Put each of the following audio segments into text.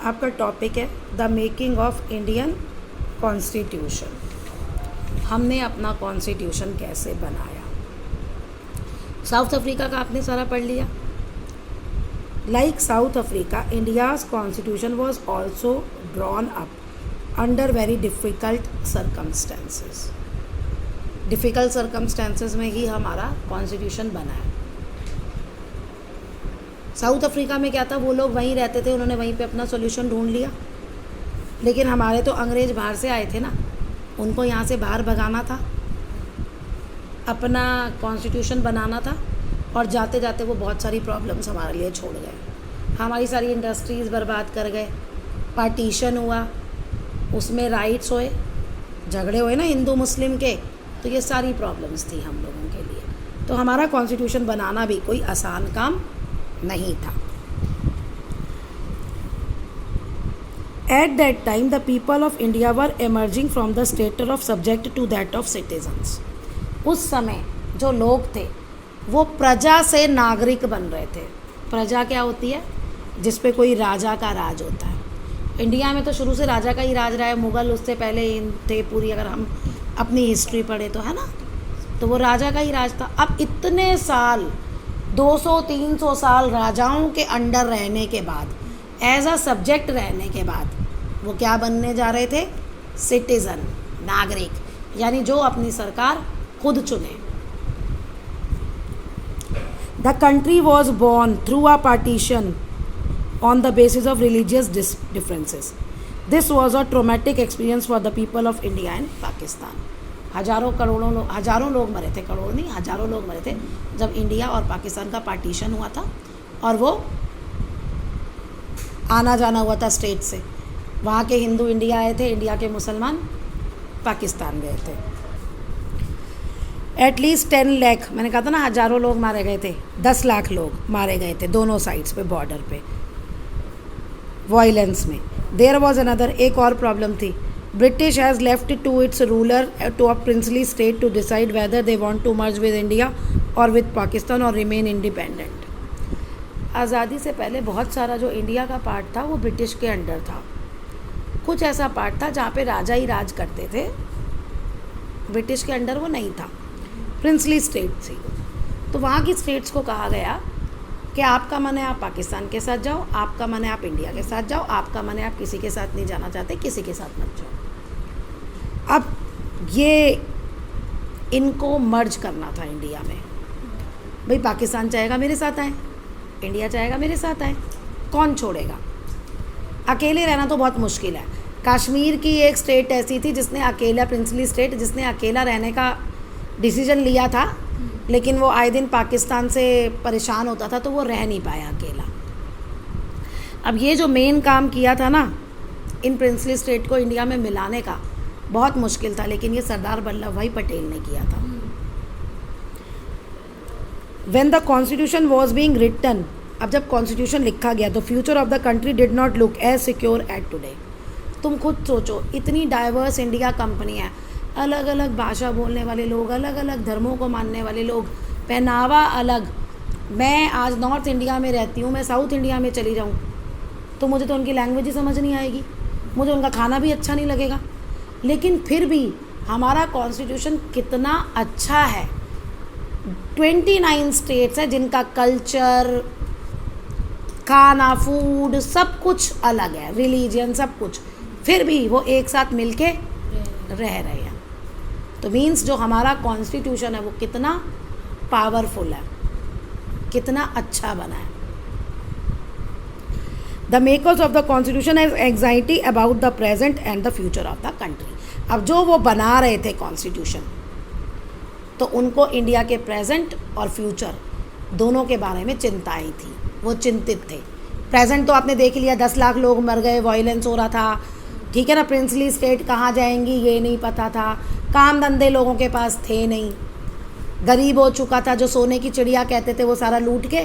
आपका टॉपिक है the making of Indian constitution. हमने अपना कॉन्स्टिट्यूशन कैसे बनाया। साउथ अफ्रीका का आपने सारा पढ़ लिया। Like south Africa, India's constitution was also drawn up under very difficult circumstances. Difficult circumstances में ही हमारा कॉन्स्टिट्यूशन बना है। साउथ अफ्रीका में क्या था, वो लोग वहीं रहते थे, उन्होंने वहीं पे अपना सॉल्यूशन ढूंढ लिया। लेकिन हमारे तो अंग्रेज़ बाहर से आए थे ना, उनको यहाँ से बाहर भगाना था, अपना कॉन्स्टिट्यूशन बनाना था, और जाते जाते वो बहुत सारी प्रॉब्लम्स हमारे लिए छोड़ गए। हमारी सारी इंडस्ट्रीज़ बर्बाद कर गए। पार्टीशन हुआ, उसमें राइट्स हुए, झगड़े हुए ना हिंदू मुस्लिम के, तो ये सारी प्रॉब्लम्स थी हम लोगों के लिए। तो हमारा कॉन्स्टिट्यूशन बनाना भी कोई आसान काम नहीं था। At that time, the people of India were emerging from the status of subject to that of citizens. उस समय जो लोग थे वो प्रजा से नागरिक बन रहे थे। प्रजा क्या होती है? जिस पे कोई राजा का राज होता है। इंडिया में तो शुरू से राजा का ही राज रहा है। मुग़ल उससे पहले थे पूरी, अगर हम अपनी हिस्ट्री पढ़े तो, है ना, तो वो राजा का ही राज था। अब इतने साल, 200-300 साल राजाओं के अंडर रहने के बाद, एज अ सब्जेक्ट रहने के बाद, वो क्या बनने जा रहे थे? सिटीज़न, नागरिक, यानी जो अपनी सरकार खुद चुने। The country was born through a partition on the basis of religious differences. This was a traumatic experience for the people of India and Pakistan. हज़ारों लोग मरे थे, करोड़ नहीं, हज़ारों लोग मरे थे जब इंडिया और पाकिस्तान का पार्टीशन हुआ था, और वो आना जाना हुआ था स्टेट से। वहाँ के हिंदू इंडिया आए थे, इंडिया के मुसलमान पाकिस्तान गए थे। एटलीस्ट 10 लाख, मैंने कहा था ना हज़ारों लोग मारे गए थे, 10 लाख लोग मारे गए थे दोनों साइड्स पे, बॉर्डर पे, वायलेंस में। देयर वॉज अनदर, एक और प्रॉब्लम थी। British has left to its ruler to a princely state to decide whether they want to merge with India और विद पाकिस्तान और रिमेन इंडिपेंडेंट। आज़ादी से पहले बहुत सारा जो इंडिया का पार्ट था वो ब्रिटिश के अंडर था। कुछ ऐसा पार्ट था जहाँ पे राजा ही राज करते थे, ब्रिटिश के अंडर वो नहीं था, प्रिंसली स्टेट थी। तो वहाँ की स्टेट्स को कहा गया कि आपका मन है आप पाकिस्तान के साथ जाओ, आपका मन है आप इंडिया के साथ जाओ, आपका मन है आप किसी के साथ नहीं जाना चाहते, किसी के साथ मत जाओ। अब ये इनको मर्ज करना था इंडिया में। भाई पाकिस्तान चाहेगा मेरे साथ आए, इंडिया चाहेगा मेरे साथ आए, कौन छोड़ेगा? अकेले रहना तो बहुत मुश्किल है। कश्मीर की एक स्टेट ऐसी थी जिसने अकेला, प्रिंसली स्टेट, जिसने अकेला रहने का डिसीजन लिया था, लेकिन वो आए दिन पाकिस्तान से परेशान होता था, तो वो रह नहीं पाया अकेला। अब ये जो मेन काम किया था ना, इन प्रिंसली स्टेट को इंडिया में मिलाने का, बहुत मुश्किल था, लेकिन ये सरदार वल्लभ भाई पटेल ने किया था। When the constitution was being written, अब जब कॉन्स्टिट्यूशन लिखा गया तो future of the country did not look as secure at today. तुम खुद सोचो, इतनी डाइवर्स इंडिया कंपनी है, अलग अलग भाषा बोलने वाले लोग, अलग अलग धर्मों को मानने वाले लोग, पहनावा अलग। मैं आज नॉर्थ इंडिया में रहती हूँ, मैं साउथ इंडिया में चली जाऊँ तो मुझे तो उनकी लैंग्वेज ही समझ नहीं आएगी, मुझे उनका खाना भी अच्छा नहीं लगेगा। लेकिन फिर भी हमारा कॉन्स्टिट्यूशन कितना अच्छा है। 29 स्टेट्स है जिनका कल्चर, खाना, फूड, सब कुछ अलग है, रिलीजन, सब कुछ, फिर भी वो एक साथ मिलके रह रहे हैं। तो मीन्स जो हमारा कॉन्स्टिट्यूशन है वो कितना पावरफुल है, कितना अच्छा बना है। The makers of the constitution has anxiety about the present and the future of the country. अब जो वो बना रहे थे कॉन्स्टिट्यूशन, तो उनको इंडिया के प्रेजेंट और फ्यूचर दोनों के बारे में चिंताएं थी, वो चिंतित थे। प्रेजेंट तो आपने देख लिया, 10 लाख लोग मर गए, वायलेंस हो रहा था, ठीक है ना। प्रिंसली स्टेट कहाँ जाएंगी ये नहीं पता था, काम धंधे लोगों के पास थे नहीं, गरीब हो चुका था, जो सोने की चिड़िया कहते थे वो सारा लूट के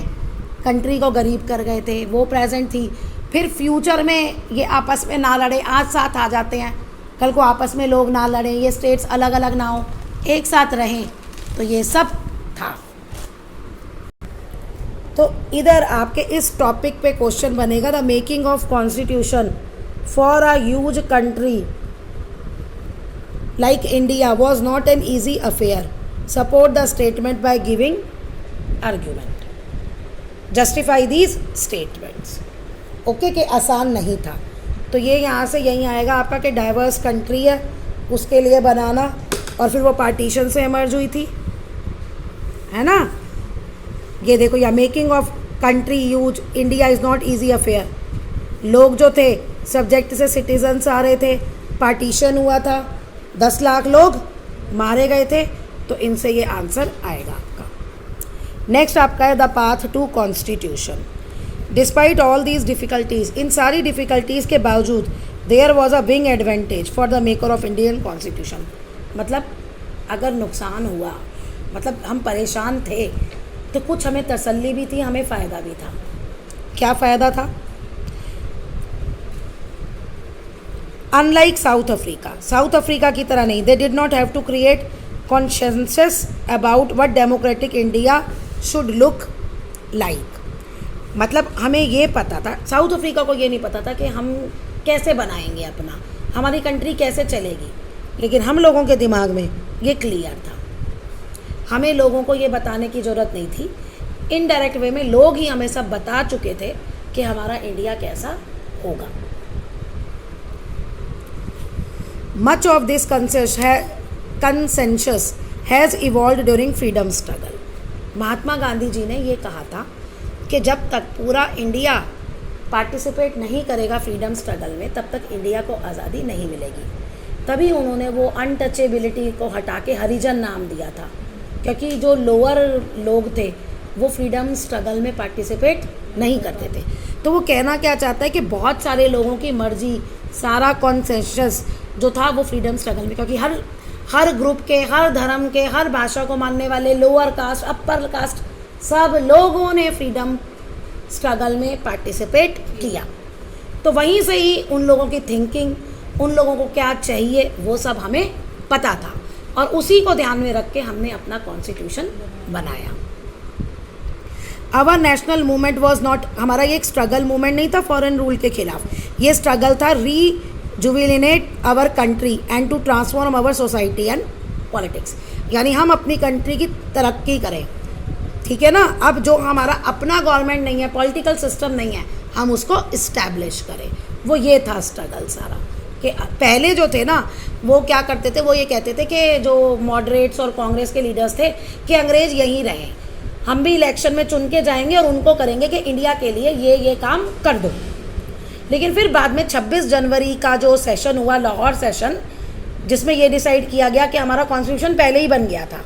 कंट्री को गरीब कर गए थे, वो प्रेजेंट थी। फिर फ्यूचर में ये आपस में ना लड़े, आज साथ आ जाते हैं, कल को आपस में लोग ना लड़ें, ये स्टेट्स अलग अलग ना हो, एक साथ रहें, तो ये सब था। तो इधर आपके इस टॉपिक पे क्वेश्चन बनेगा, the making of constitution for a huge country like India was not an easy affair. Support the statement by giving argument. Justify these statements. Okay कि आसान नहीं था, तो ये यहाँ से यहीं आएगा आपका कि डाइवर्स कंट्री है, उसके लिए बनाना, और फिर वो पार्टीशन से इमर्ज हुई थी, है ना। ये देखो, या making of country use India is not easy affair. लोग जो थे सब्जेक्ट से सिटीजन्स आ रहे थे, पार्टीशन हुआ था, 10 लाख लोग मारे गए थे, तो इनसे ये आंसर आएगा आपका। नेक्स्ट आपका है the path to constitution. Despite all these difficulties, इन सारी डिफ़िकल्टीज़ के बावजूद there was a big advantage for the maker of Indian constitution. मतलब अगर नुकसान हुआ, मतलब हम परेशान थे, तो कुछ हमें तसल्ली भी थी, हमें फ़ायदा भी था। क्या फ़ायदा था? अनलाइक साउथ अफ्रीका की तरह नहीं, they did not have to create consensus about what democratic India should look like. मतलब हमें ये पता था, साउथ अफ्रीका को ये नहीं पता था कि हम कैसे बनाएंगे अपना, हमारी कंट्री कैसे चलेगी, लेकिन हम लोगों के दिमाग में ये क्लियर था। हमें लोगों को ये बताने की ज़रूरत नहीं थी, इनडायरेक्ट वे में लोग ही हमें सब बता चुके थे कि हमारा इंडिया कैसा होगा। Much of this consensus has evolved during freedom struggle. Mahatma Gandhi ji ने ये कहा था कि जब तक पूरा इंडिया पार्टिसिपेट नहीं करेगा फ्रीडम स्ट्रगल में, तब तक इंडिया को आज़ादी नहीं मिलेगी। तभी उन्होंने वो अनटचेबिलिटी को हटा के हरिजन नाम दिया था, क्योंकि जो लोअर लोग थे वो फ्रीडम स्ट्रगल में पार्टिसिपेट नहीं करते थे। तो वो कहना क्या चाहता है कि बहुत सारे लोगों की मर्जी, सारा कॉन्सेंसस जो था वो फ्रीडम स्ट्रगल में, क्योंकि हर ग्रुप के, हर धर्म के, हर भाषा को मानने वाले, लोअर कास्ट, अपर कास्ट, सब लोगों ने फ्रीडम स्ट्रगल में पार्टिसिपेट किया। तो वहीं से ही उन लोगों की थिंकिंग, उन लोगों को क्या चाहिए, वो सब हमें पता था, और उसी को ध्यान में रख के हमने अपना कॉन्स्टिट्यूशन बनाया। Our national movement was not, हमारा ये एक स्ट्रगल मूवमेंट नहीं था फॉरेन रूल के खिलाफ, ये स्ट्रगल था rejuvenate our country and to transform our society and politics. यानी हम अपनी कंट्री की तरक्की करें, ठीक है ना। अब जो हमारा अपना गवर्नमेंट नहीं है, पॉलिटिकल सिस्टम नहीं है, हम उसको इस्टेब्लिश करें, वो ये था स्ट्रगल सारा। कि पहले जो थे ना, वो क्या करते थे, वो ये कहते थे कि जो मॉडरेट्स और कांग्रेस के लीडर्स थे कि अंग्रेज़ यहीं रहें, हम भी इलेक्शन में चुन के जाएंगे और उनको करेंगे कि इंडिया के लिए ये काम कर दो। लेकिन फिर बाद में 26 जनवरी का जो सेशन हुआ, लाहौर सेशन, जिसमें ये डिसाइड किया गया कि हमारा कॉन्स्टिट्यूशन पहले ही बन गया था,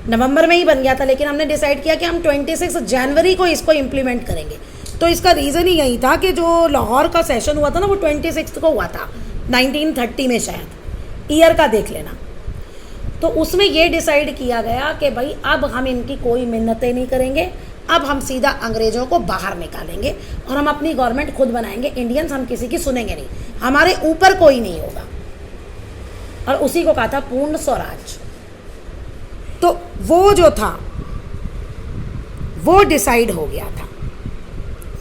नवंबर में ही बन गया था, लेकिन हमने डिसाइड किया कि हम 26 जनवरी को इसको इम्प्लीमेंट करेंगे। तो इसका रीज़न ही यही था कि जो लाहौर का सेशन हुआ था ना, वो 26 को हुआ था 1930 में, शायद ईयर का देख लेना। तो उसमें ये डिसाइड किया गया कि भाई अब हम इनकी कोई मिन्नतें नहीं करेंगे, अब हम सीधा अंग्रेज़ों को बाहर निकालेंगे और हम अपनी गवर्नमेंट खुद बनाएंगे। इंडियंस हम किसी की सुनेंगे नहीं, हमारे ऊपर कोई नहीं होगा। और उसी को कहा था पूर्ण स्वराज। तो वो जो था वो डिसाइड हो गया था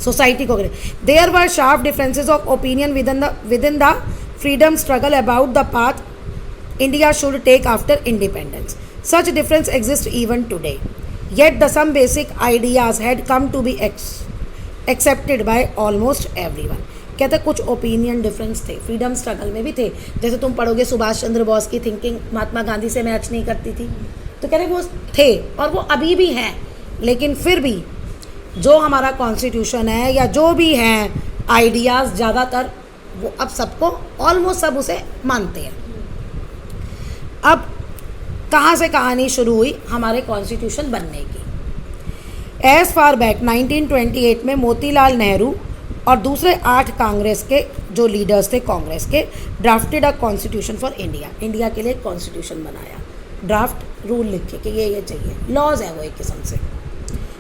सोसाइटी को। There were sharp differences of opinion with in the freedom struggle about the path India should take after independence. Such difference exists even today. Yet the some basic ideas had come to be accepted by almost everyone. कहते कुछ opinion difference थे, freedom struggle में भी थे। जैसे तुम पढ़ोगे सुभाष चंद्र बोस की थिंकिंग महात्मा गांधी से मैच नहीं करती थी, तो कह रहे वो थे और वो अभी भी हैं। लेकिन फिर भी जो हमारा कॉन्स्टिट्यूशन है या जो भी हैं आइडियाज़, ज़्यादातर वो अब सबको ऑलमोस्ट सब उसे मानते हैं। अब कहाँ से कहानी शुरू हुई हमारे कॉन्स्टिट्यूशन बनने की। एज फार बैक 1928 में मोतीलाल नेहरू और दूसरे 8 कांग्रेस के जो लीडर्स थे कांग्रेस के, drafted a constitution for India. India के लिए कॉन्स्टिट्यूशन बनाया, ड्राफ्ट रूल लिखे कि ये चाहिए, लॉज है वो एक किस्म से,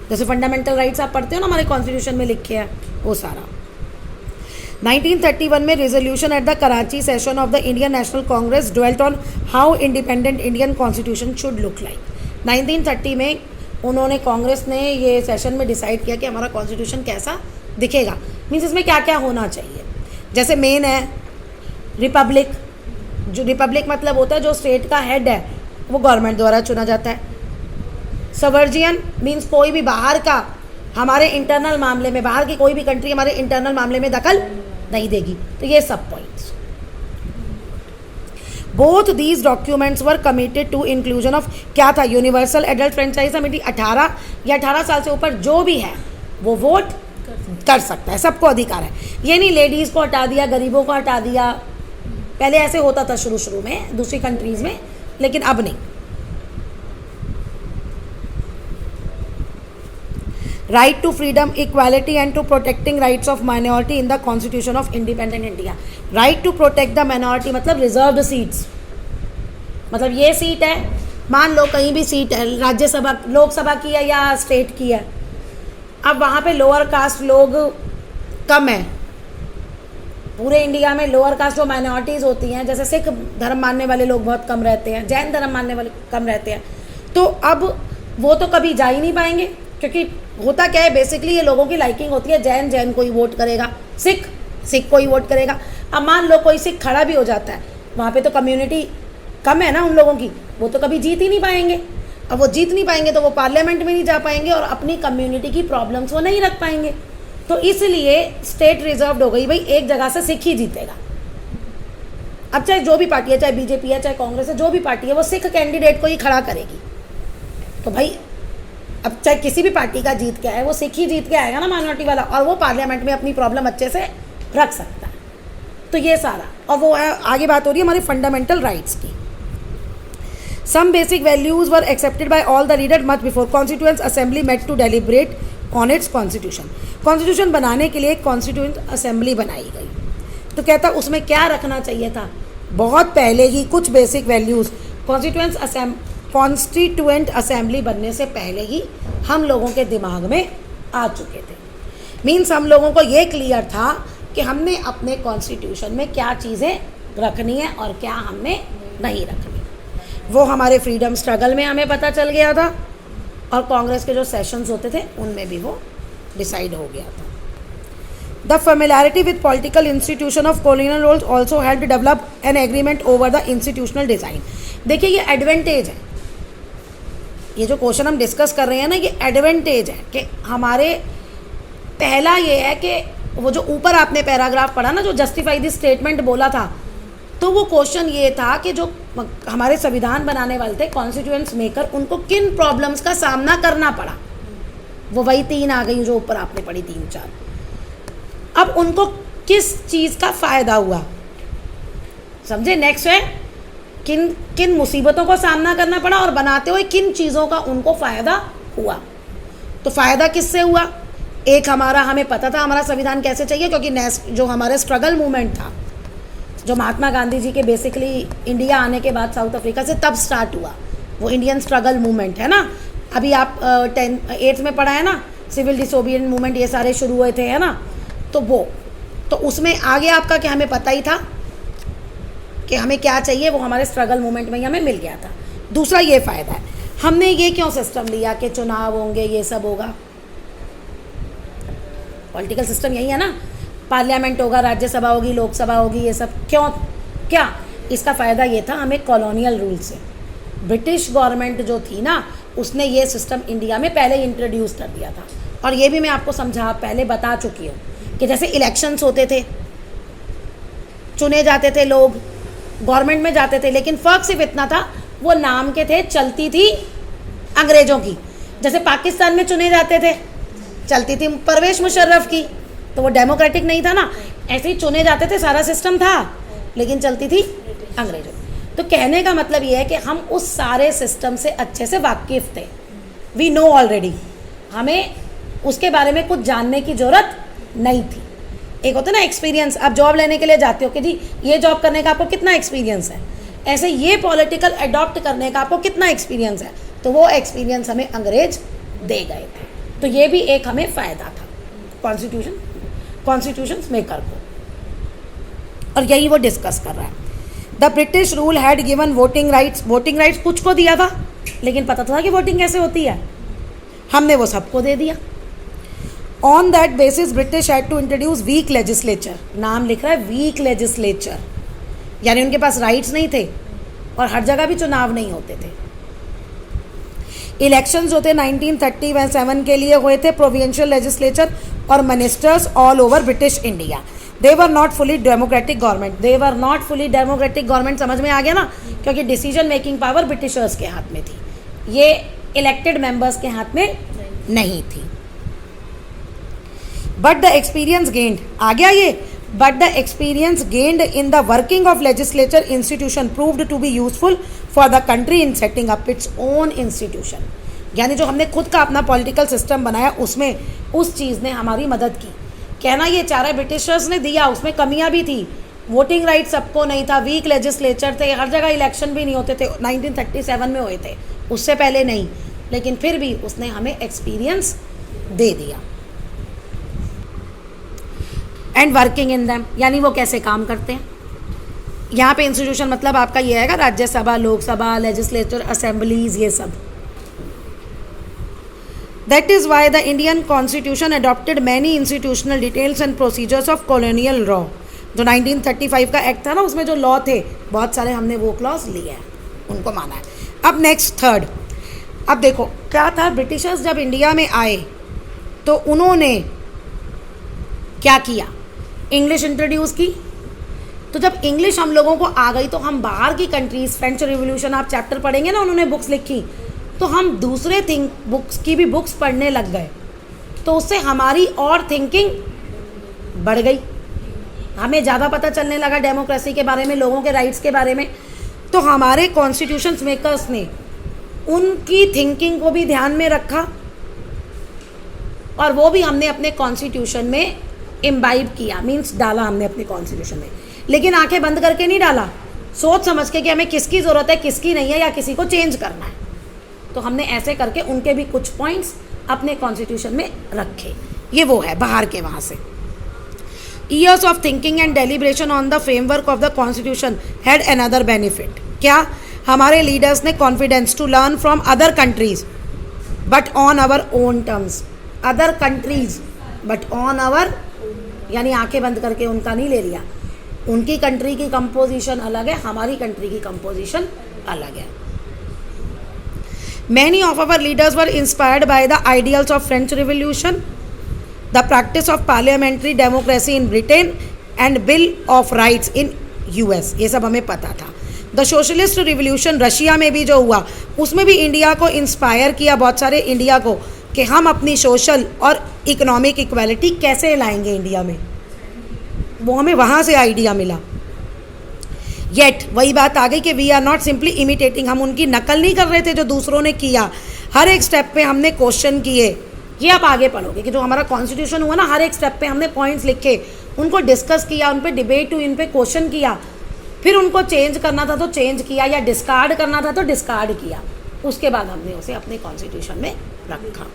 जैसे फंडामेंटल राइट्स आप पढ़ते हो ना हमारे कॉन्स्टिट्यूशन में लिखे हैं वो सारा। 1931 में resolution at the Karachi session of the Indian national Congress dwelt on how independent Indian constitution should look like. 1930 में उन्होंने कांग्रेस ने ये सेशन में डिसाइड किया कि हमारा कॉन्स्टिट्यूशन कैसा दिखेगा, मीन्स इसमें क्या क्या होना चाहिए। जैसे मेन है रिपब्लिक, जो रिपब्लिक मतलब होता है जो स्टेट का हेड है वो गवर्नमेंट द्वारा चुना जाता है। सवर्जियन मीन्स कोई भी बाहर का हमारे इंटरनल मामले में, बाहर की कोई भी कंट्री हमारे इंटरनल मामले में दखल नहीं देगी। तो ये सब points. Both these documents were committed to inclusion of, क्या था, यूनिवर्सल एडल्ट फ्रेंचाइज कमेटी। 18 या 18 साल से ऊपर जो भी है वो वोट कर सकता है, सबको अधिकार है। ये नहीं लेडीज़ को हटा दिया, गरीबों को हटा दिया, पहले ऐसे होता था शुरू में दूसरी कंट्रीज़ में, लेकिन अब नहीं। Right to freedom, equality and to protecting rights of minority in the constitution of independent India. Right to protect the minority मतलब रिजर्व्ड सीट्स, मतलब ये सीट है, मान लो कहीं भी सीट है, राज्यसभा लोकसभा की है या स्टेट की है, अब वहाँ पे लोअर कास्ट लोग कम है। पूरे इंडिया में लोअर कास्ट जो माइनॉरिटीज़ होती हैं, जैसे सिख धर्म मानने वाले लोग बहुत कम रहते हैं, जैन धर्म मानने वाले कम रहते हैं, तो अब वो तो कभी जा ही नहीं पाएंगे, क्योंकि होता क्या है बेसिकली ये लोगों की लाइकिंग होती है, जैन को ही वोट करेगा, सिख को ही वोट करेगा। अब मान लो कोई सिख खड़ा भी हो जाता है, वहाँ पे तो कम्युनिटी कम है ना उन लोगों की, वो तो कभी जीत ही नहीं पाएंगे। अब वो जीत नहीं पाएंगे तो वो पार्लियामेंट में नहीं जा पाएंगे और अपनी कम्युनिटी की प्रॉब्लम्स वो नहीं रख पाएंगे। तो इसलिए स्टेट रिजर्व्ड हो गई, भाई एक जगह से सिख ही जीतेगा। अब चाहे जो भी पार्टी है, चाहे बीजेपी है, चाहे कांग्रेस है, जो भी पार्टी है, वो सिख कैंडिडेट को ही खड़ा करेगी। तो भाई अब चाहे किसी भी पार्टी का जीत के आए, वो सिख ही जीत के आएगा ना माइनॉरिटी वाला, और वो पार्लियामेंट में अपनी प्रॉब्लम अच्छे से रख सकता है। तो ये सारा, और वो आगे बात हो रही है हमारी फंडामेंटल राइट्स की। Some basic values were accepted by all the leaders much before Constituent Assembly met to deliberate on its constitution. Constitution बनाने के लिए Constituent Assembly बनाई गई। तो कहता उसमें क्या रखना चाहिए था, बहुत पहले ही कुछ बेसिक वैल्यूज़ कॉन्स्टिट्यूएंट असेंबली बनने से पहले ही हम लोगों के दिमाग में आ चुके थे। मीन्स हम लोगों को ये क्लियर था कि हमने अपने कॉन्स्टिट्यूशन में क्या चीज़ें रखनी है और क्या हमने नहीं रखनी। वो हमारे फ्रीडम स्ट्रगल में हमें पता चल गया था, और कांग्रेस के जो सेशंस होते थे उनमें भी वो डिसाइड हो गया था। The familiarity with political institution of colonial rules also help develop an agreement over the institutional design. देखिए ये एडवांटेज है, ये जो क्वेश्चन हम डिस्कस कर रहे हैं ना, ये एडवांटेज है कि हमारे, पहला ये है कि वो जो ऊपर आपने पैराग्राफ पढ़ा ना, जो जस्टिफाई द स्टेटमेंट बोला था, तो वो क्वेश्चन ये था कि जो हमारे संविधान बनाने वाले थे कॉन्स्टिट्यूएंट्स मेकर, उनको किन प्रॉब्लम्स का सामना करना पड़ा। वो वही 3 आ गई जो ऊपर आपने पढ़ी 3-4। अब उनको किस चीज़ का फ़ायदा हुआ, समझे। नेक्स्ट है किन मुसीबतों का सामना करना पड़ा और बनाते हुए किन चीज़ों का उनको फ़ायदा हुआ। तो फ़ायदा किससे हुआ, एक हमारा, हमें पता था हमारा संविधान कैसे चाहिए, क्योंकि जो हमारे स्ट्रगल मूवमेंट था, जो महात्मा गांधी जी के बेसिकली इंडिया आने के बाद साउथ अफ्रीका से तब स्टार्ट हुआ, वो इंडियन स्ट्रगल मूवमेंट है ना। अभी आप 8th में पढ़ा है ना, सिविल डिसोबीडिएंट मूवमेंट, ये सारे शुरू हुए थे, है ना। तो वो, तो उसमें आगे आपका क्या, हमें पता ही था कि हमें क्या चाहिए, वो हमारे स्ट्रगल मूवमेंट में ही हमें मिल गया था। दूसरा ये फ़ायदा है, हमने ये क्यों सिस्टम लिया कि चुनाव होंगे, ये सब होगा, पॉलिटिकल सिस्टम यही है ना, पार्लियामेंट होगा, राज्यसभा होगी, लोकसभा होगी, ये सब क्यों, क्या इसका फ़ायदा ये था, हमें कॉलोनियल रूल से, ब्रिटिश गवर्नमेंट जो थी ना, उसने ये सिस्टम इंडिया में पहले ही इंट्रोड्यूस कर दिया था। और ये भी मैं आपको पहले बता चुकी हूँ कि जैसे इलेक्शंस होते थे, चुने जाते थे लोग, गवर्नमेंट में जाते थे, लेकिन फ़र्क सिर्फ इतना था, वो नाम के थे, चलती थी अंग्रेज़ों की। जैसे पाकिस्तान में चुने जाते थे, चलती थी परवेज़ मुशर्रफ की, तो वो डेमोक्रेटिक नहीं था ना, ऐसे ही चुने जाते थे, सारा सिस्टम था, लेकिन चलती थी अंग्रेजों। तो कहने का मतलब ये है कि हम उस सारे सिस्टम से अच्छे से वाकिफ़ थे, वी नो ऑलरेडी, हमें उसके बारे में कुछ जानने की ज़रूरत नहीं थी। एक होता है ना एक्सपीरियंस, आप जॉब लेने के लिए जाते हो कि जी ये जॉब करने का आपको कितना एक्सपीरियंस है, ऐसे ये पॉलिटिकल अडॉप्ट करने का आपको कितना एक्सपीरियंस है, तो वो एक्सपीरियंस हमें अंग्रेज दे गए थे। तो ये भी एक हमें फ़ायदा था कॉन्स्टिट्यूशन मेकर को, और यही वो डिस्कस कर रहा है। The British rule had given voting rights कुछ को दिया था, लेकिन पता था कि वोटिंग कैसे होती है, हमने वो सबको दे दिया। On that basis British had to introduce weak legislature, नाम लिख रहा है वीक लेजिस्लेचर, यानी उनके पास राइट्स नहीं थे और हर जगह भी चुनाव नहीं होते थे। इलेक्शंस जो थे 1937 के लिए हुए थे, प्रोविंशियल लेजिस्लेचर और ministers all over British India. They were not fully democratic government, they were not fully democratic government, समझ में आ गया ना, क्योंकि डिसीजन मेकिंग पावर ब्रिटिशर्स के हाथ में थी, ये इलेक्टेड मेंबर्स के हाथ में नहीं थी। बट द एक्सपीरियंस गेंड, आ गया ये, but the experience gained in the working of legislature institution proved to be useful for the country in setting up its own institution, यानी जो हमने खुद का अपना पॉलिटिकल सिस्टम बनाया उसमें उस चीज़ ने हमारी मदद की। कहना ये चाह रहा है ब्रिटिशर्स ने दिया, उसमें कमियां भी थी, वोटिंग राइट सबको नहीं था, वीक लेजिस्लेचर थे, हर जगह इलेक्शन भी नहीं होते थे, 1937 में हुए थे, उससे पहले नहीं, लेकिन फिर भी उसने हमें एक्सपीरियंस दे दिया। एंड वर्किंग इन दैम, यानी वो कैसे काम करते हैं। यहाँ पे इंस्टीट्यूशन मतलब आपका ये आएगा राज्यसभा, लोकसभा, लेजिस्लेचर, असेंबलीज, ये सब। That is why the Indian constitution adopted many institutional details and procedures of colonial law. जो 1935 का एक्ट था ना, उसमें जो लॉ थे बहुत सारे हमने वो क्लॉज लिए हैं, उनको माना है। अब नेक्स्ट थर्ड, अब देखो क्या था, ब्रिटिशर्स जब इंडिया में आए तो उन्होंने क्या किया, इंग्लिश इंट्रोड्यूस की। तो जब इंग्लिश हम लोगों को आ गई तो हम बाहर की कंट्रीज़, फ्रेंच रिवॉल्यूशन आप चैप्टर पढ़ेंगे ना, उन्होंने बुक्स लिखी, तो हम दूसरे बुक्स की भी बुक्स पढ़ने लग गए, तो उससे हमारी और थिंकिंग बढ़ गई, हमें ज़्यादा पता चलने लगा डेमोक्रेसी के बारे में, लोगों के राइट्स के बारे में। तो हमारे कॉन्स्टिट्यूशन मेकर्स ने उनकी थिंकिंग को भी ध्यान में रखा और वो भी हमने अपने कॉन्स्टिट्यूशन में इम्बाइब किया, मीन्स डाला हमने अपने कॉन्स्टिट्यूशन में, लेकिन आंखें बंद करके नहीं डाला, सोच समझ के कि हमें किसकी ज़रूरत है, किसकी नहीं है, या किसी को चेंज करना है। तो हमने ऐसे करके उनके भी कुछ पॉइंट्स अपने कॉन्स्टिट्यूशन में रखे। ये वो है बाहर के वहाँ से। Years of thinking and deliberation on the framework of the constitution had another benefit. क्या हमारे लीडर्स ने confidence to learn from other countries but on our own terms, other countries but on our, यानी आंखें बंद करके उनका नहीं ले लिया, उनकी कंट्री की कंपोजिशन अलग है, हमारी कंट्री की कंपोजिशन अलग है। Many of our leaders were inspired by the ideals of French Revolution, the practice of parliamentary democracy in Britain and Bill of Rights in US, ये सब हमें पता था। द सोशलिस्ट रिवोल्यूशन रशिया में भी जो हुआ, उसमें भी इंडिया को इंस्पायर किया, बहुत सारे इंडिया को, कि हम अपनी सोशल और इकोनॉमिक इक्वालिटी कैसे लाएंगे इंडिया में, वो हमें वहाँ से आइडिया मिला। येट वही बात आ गई कि we are not simply imitating, हम उनकी नकल नहीं कर रहे थे जो दूसरों ने किया, हर एक स्टेप पे हमने क्वेश्चन किए। ये आप आगे पढ़ोगे कि जो हमारा कॉन्स्टिट्यूशन हुआ ना, हर एक स्टेप पे हमने पॉइंट्स लिखे, उनको डिस्कस किया, उन पे डिबेट हुई, इन पे क्वेश्चन किया, फिर उनको चेंज करना था तो चेंज किया, या डिस्कार्ड करना था तो डिस्कार्ड किया, उसके बाद हमने उसे अपने कॉन्स्टिट्यूशन में रखा।